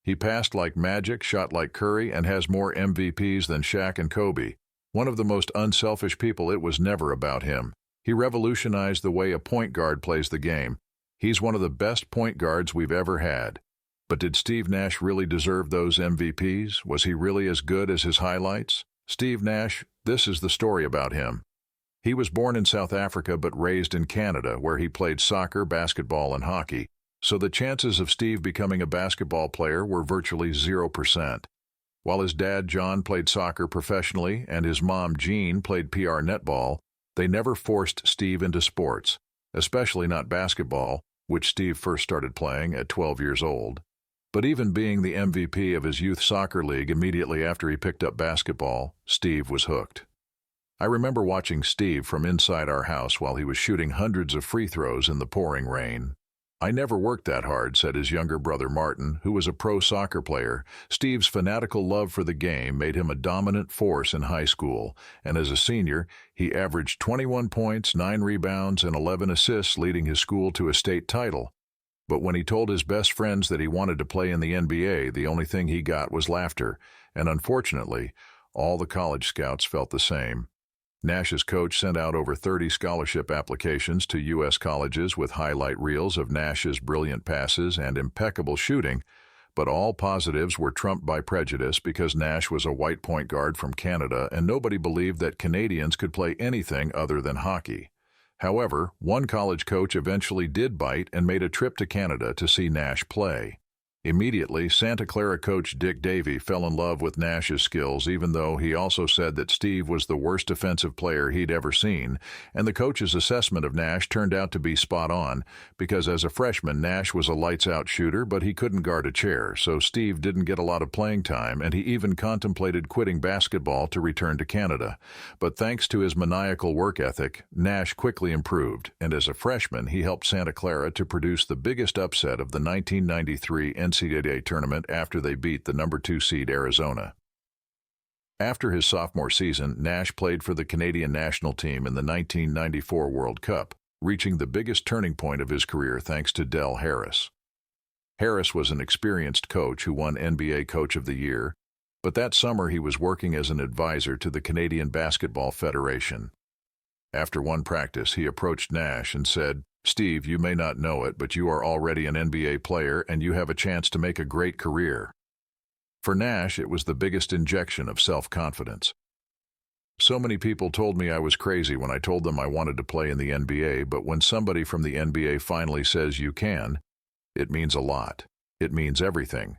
He passed like magic, shot like Curry, and has more MVPs than Shaq and Kobe. One of the most unselfish people. It was never about him. He revolutionized the way a point guard plays the game. He's one of the best point guards we've ever had. But did Steve Nash really deserve those MVPs? Was he really as good as his highlights? Steve Nash, this is the story about him. He was born in South Africa but raised in Canada, where he played soccer, basketball, and hockey. So the chances of Steve becoming a basketball player were virtually 0%. While his dad, John, played soccer professionally and his mom, Jean, played PR netball, they never forced Steve into sports, especially not basketball, which Steve first started playing at 12 years old. But even being the MVP of his youth soccer league immediately after he picked up basketball, Steve was hooked. I remember watching Steve from inside our house while he was shooting hundreds of free throws in the pouring rain. "I never worked that hard," said his younger brother Martin, who was a pro soccer player. Steve's fanatical love for the game made him a dominant force in high school, and as a senior, he averaged 21 points, 9 rebounds, and 11 assists, leading his school to a state title. But when he told his best friends that he wanted to play in the NBA, the only thing he got was laughter, and unfortunately, all the college scouts felt the same. Nash's coach sent out over 30 scholarship applications to U.S. colleges with highlight reels of Nash's brilliant passes and impeccable shooting, but all positives were trumped by prejudice because Nash was a white point guard from Canada and nobody believed that Canadians could play anything other than hockey. However, one college coach eventually did bite and made a trip to Canada to see Nash play. Immediately, Santa Clara coach Dick Davey fell in love with Nash's skills, even though he also said that Steve was the worst defensive player he'd ever seen, and the coach's assessment of Nash turned out to be spot on, because as a freshman, Nash was a lights-out shooter, but he couldn't guard a chair, so Steve didn't get a lot of playing time, and he even contemplated quitting basketball to return to Canada. But thanks to his maniacal work ethic, Nash quickly improved, and as a freshman, he helped Santa Clara to produce the biggest upset of the 1993 NCAA tournament after they beat the number 2 seed Arizona. After his sophomore season, Nash played for the Canadian national team in the 1994 World Cup, reaching the biggest turning point of his career thanks to Del Harris. Harris was an experienced coach who won NBA Coach of the Year, but that summer he was working as an advisor to the Canadian Basketball Federation. After one practice, he approached Nash and said, "Steve, you may not know it, but you are already an NBA player and you have a chance to make a great career." For Nash, it was the biggest injection of self-confidence. "So many people told me I was crazy when I told them I wanted to play in the NBA, but when somebody from the NBA finally says you can, it means a lot. It means everything."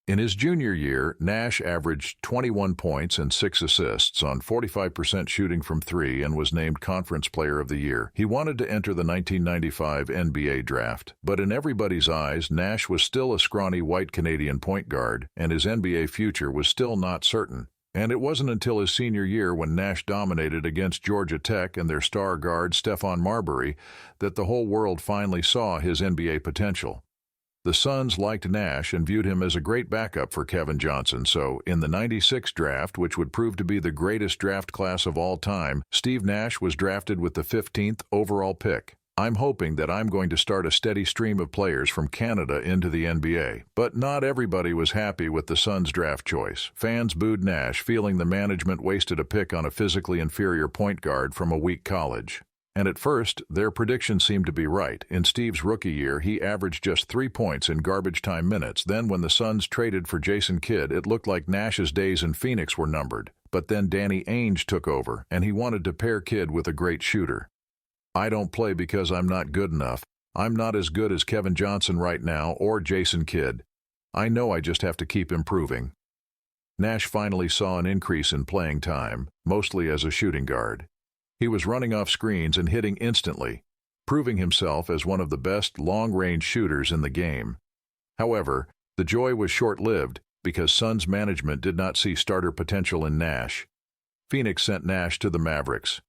In his junior year, Nash averaged 21 points and 6 assists on 45% shooting from 3 and was named Conference Player of the Year. He wanted to enter the 1995 NBA draft, but in everybody's eyes, Nash was still a scrawny white Canadian point guard, and his NBA future was still not certain. And it wasn't until his senior year, when Nash dominated against Georgia Tech and their star guard Stephon Marbury, that the whole world finally saw his NBA potential. The Suns liked Nash and viewed him as a great backup for Kevin Johnson, so in the '96 draft, which would prove to be the greatest draft class of all time, Steve Nash was drafted with the 15th overall pick. "I'm hoping that I'm going to start a steady stream of players from Canada into the NBA." But not everybody was happy with the Suns' draft choice. Fans booed Nash, feeling the management wasted a pick on a physically inferior point guard from a weak college. And at first, their prediction seemed to be right. In Steve's rookie year, he averaged just 3 points in garbage time minutes. Then when the Suns traded for Jason Kidd, it looked like Nash's days in Phoenix were numbered. But then Danny Ainge took over, and he wanted to pair Kidd with a great shooter. "I don't play because I'm not good enough. I'm not as good as Kevin Johnson right now or Jason Kidd. I know I just have to keep improving." Nash finally saw an increase in playing time, mostly as a shooting guard. He was running off screens and hitting instantly, proving himself as one of the best long-range shooters in the game. However, the joy was short-lived because Suns management did not see starter potential in Nash. Phoenix sent Nash to the Mavericks.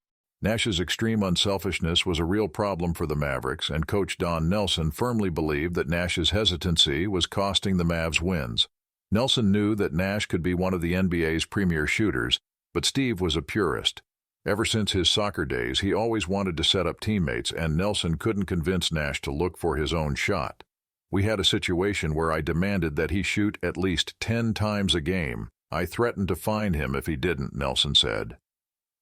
Nash's extreme unselfishness was a real problem for the Mavericks, and coach Don Nelson firmly believed that Nash's hesitancy was costing the Mavs wins. Nelson knew that Nash could be one of the NBA's premier shooters, but Steve was a purist. Ever since his soccer days, he always wanted to set up teammates, and Nelson couldn't convince Nash to look for his own shot. We had a situation where I demanded that he shoot at least 10 times a game. I threatened to fine him if he didn't, Nelson said.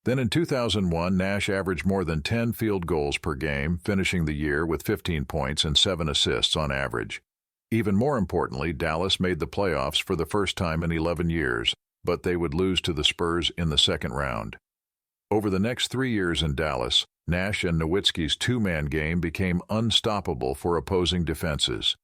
Then in 2001, Nash averaged more than 10 field goals per game, finishing the year with 15 points and 7 assists on average. Even more importantly, Dallas made the playoffs for the first time in 11 years, but they would lose to the Spurs in the second round. Over the next 3 years in Dallas, Nash and Nowitzki's two-man game became unstoppable for opposing defenses.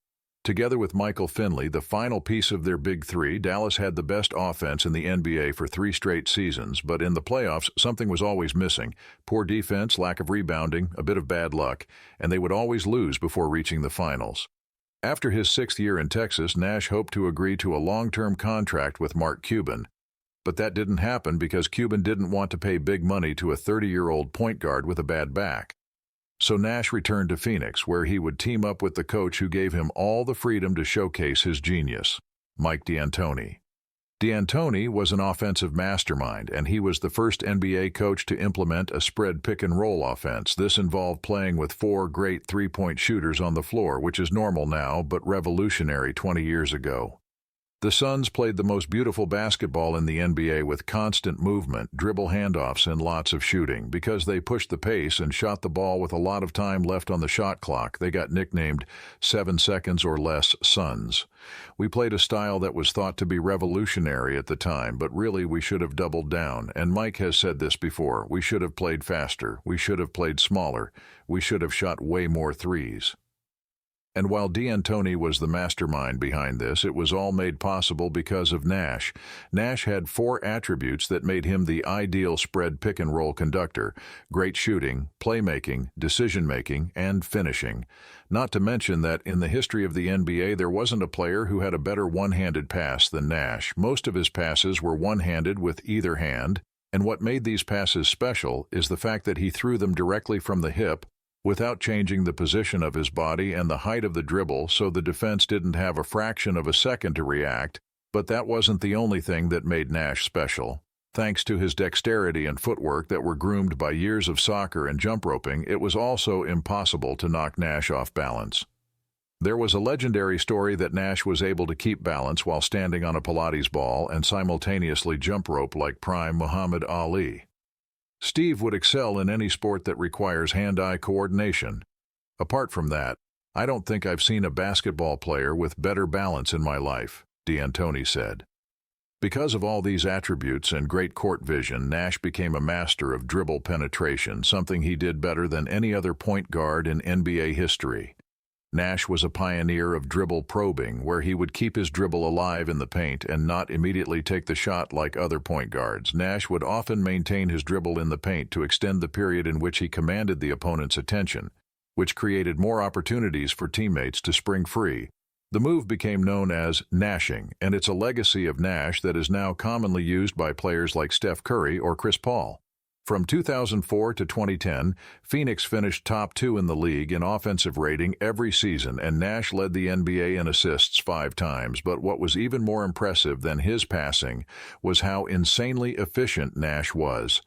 Together with Michael Finley, the final piece of their big three, Dallas had the best offense in the NBA for 3 straight seasons, but in the playoffs, something was always missing. Poor defense, lack of rebounding, a bit of bad luck, and they would always lose before reaching the finals. After his 6th year in Texas, Nash hoped to agree to a long-term contract with Mark Cuban. But that didn't happen because Cuban didn't want to pay big money to a 30-year-old point guard with a bad back. So Nash returned to Phoenix, where he would team up with the coach who gave him all the freedom to showcase his genius, Mike D'Antoni. D'Antoni was an offensive mastermind, and he was the first NBA coach to implement a spread pick-and-roll offense. This involved playing with 4 great three-point shooters on the floor, which is normal now, but revolutionary 20 years ago. The Suns played the most beautiful basketball in the NBA with constant movement, dribble handoffs, and lots of shooting. Because they pushed the pace and shot the ball with a lot of time left on the shot clock, they got nicknamed 7 seconds or less Suns. We played a style that was thought to be revolutionary at the time, but really we should have doubled down. And Mike has said this before, we should have played faster, we should have played smaller, we should have shot way more threes. And while D'Antoni was the mastermind behind this, it was all made possible because of Nash. Nash had 4 attributes that made him the ideal spread pick-and-roll conductor: great shooting, playmaking, decision-making, and finishing. Not to mention that in the history of the NBA, there wasn't a player who had a better one-handed pass than Nash. Most of his passes were one-handed with either hand, and what made these passes special is the fact that he threw them directly from the hip, without changing the position of his body and the height of the dribble, so the defense didn't have a fraction of a second to react. But that wasn't the only thing that made Nash special. Thanks to his dexterity and footwork that were groomed by years of soccer and jump roping, it was also impossible to knock Nash off balance. There was a legendary story that Nash was able to keep balance while standing on a Pilates ball and simultaneously jump rope like prime Muhammad Ali. Steve would excel in any sport that requires hand-eye coordination. Apart from that, I don't think I've seen a basketball player with better balance in my life, D'Antoni said. Because of all these attributes and great court vision, Nash became a master of dribble penetration, something he did better than any other point guard in NBA history. Nash was a pioneer of dribble probing, where he would keep his dribble alive in the paint and not immediately take the shot like other point guards. Nash would often maintain his dribble in the paint to extend the period in which he commanded the opponent's attention, which created more opportunities for teammates to spring free. The move became known as Nashing, and it's a legacy of Nash that is now commonly used by players like Steph Curry or Chris Paul. From 2004 to 2010, Phoenix finished top 2 in the league in offensive rating every season, and Nash led the NBA in assists 5 times. But what was even more impressive than his passing was how insanely efficient Nash was.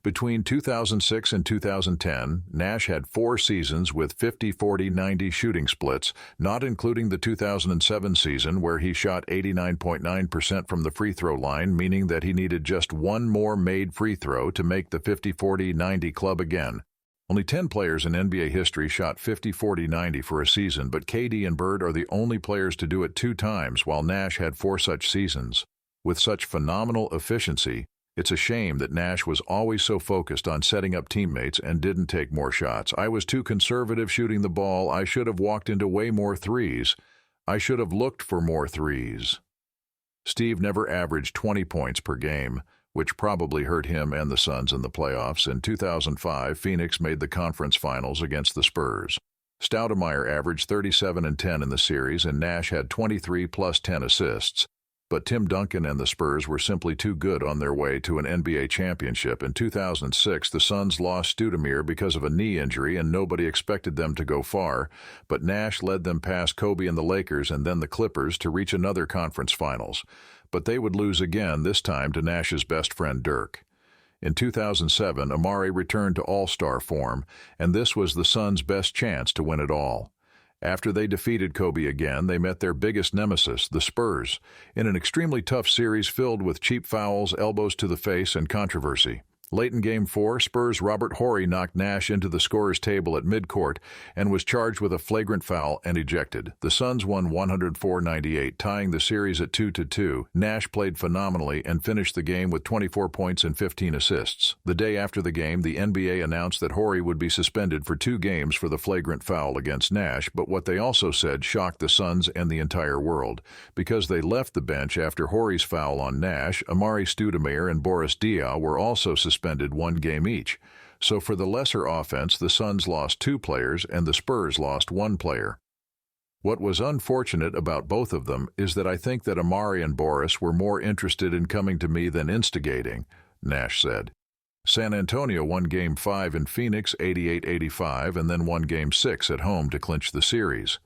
Between 2006 and 2010, Nash had 4 seasons with 50-40-90 shooting splits, not including the 2007 season where he shot 89.9% from the free throw line, meaning that he needed just one more made free throw to make the 50-40-90 club again. Only 10 players in NBA history shot 50-40-90 for a season, but KD and Bird are the only players to do it 2 times, while Nash had 4 such seasons. With such phenomenal efficiency, it's a shame that Nash was always so focused on setting up teammates and didn't take more shots. I was too conservative shooting the ball. I should have walked into way more threes. I should have looked for more threes. Steve never averaged 20 points per game, which probably hurt him and the Suns in the playoffs. In 2005, Phoenix made the conference finals against the Spurs. Stoudemire averaged 37 and 10 in the series, and Nash had 23 plus 10 assists. But Tim Duncan and the Spurs were simply too good on their way to an NBA championship. In 2006, the Suns lost Stoudemire because of a knee injury, and nobody expected them to go far, but Nash led them past Kobe and the Lakers and then the Clippers to reach another conference finals. But they would lose again, this time to Nash's best friend Dirk. In 2007, Amari returned to all-star form, and this was the Suns' best chance to win it all. After they defeated Kobe again, they met their biggest nemesis, the Spurs, in an extremely tough series filled with cheap fouls, elbows to the face, and controversy. Late in Game 4, Spurs' Robert Horry knocked Nash into the scorer's table at midcourt and was charged with a flagrant foul and ejected. The Suns won 104-98, tying the series at 2-2. Nash played phenomenally and finished the game with 24 points and 15 assists. The day after the game, the NBA announced that Horry would be suspended for 2 games for the flagrant foul against Nash, but what they also said shocked the Suns and the entire world. Because they left the bench after Horry's foul on Nash, Amari Stoudemire and Boris Diaw were also suspended 1 game each. So for the lesser offense, the Suns lost 2 players and the Spurs lost 1 player. What was unfortunate about both of them is that I think that Amari and Boris were more interested in coming to me than instigating, Nash said. San Antonio won Game 5 in Phoenix 88-85 and then won Game 6 at home to clinch the series.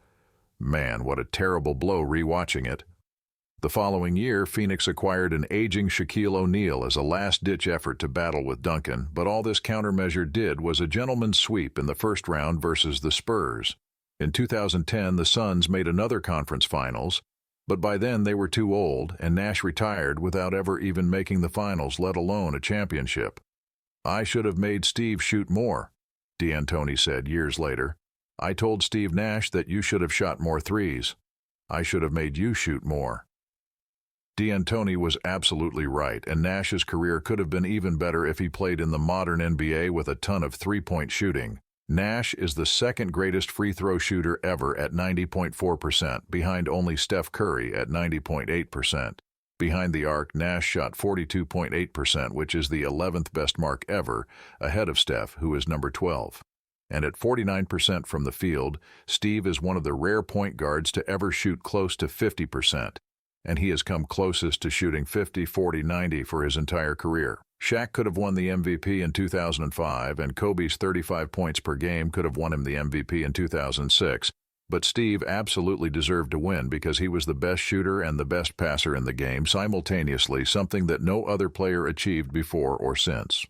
Man, what a terrible blow rewatching it. The following year, Phoenix acquired an aging Shaquille O'Neal as a last-ditch effort to battle with Duncan, but all this countermeasure did was a gentleman's sweep in the first round versus the Spurs. In 2010, the Suns made another conference finals, but by then they were too old, and Nash retired without ever even making the finals, let alone a championship. "I should have made Steve shoot more," D'Antoni said years later. "I told Steve Nash that you should have shot more threes. I should have made you shoot more." D'Antoni was absolutely right, and Nash's career could have been even better if he played in the modern NBA with a ton of three-point shooting. Nash is the second greatest free throw shooter ever at 90.4%, behind only Steph Curry at 90.8%. Behind the arc, Nash shot 42.8%, which is the 11th best mark ever, ahead of Steph, who is number 12. And at 49% from the field, Steve is one of the rare point guards to ever shoot close to 50%. And he has come closest to shooting 50, 40, 90 for his entire career. Shaq could have won the MVP in 2005, and Kobe's 35 points per game could have won him the MVP in 2006, but Steve absolutely deserved to win because he was the best shooter and the best passer in the game simultaneously, something that no other player achieved before or since.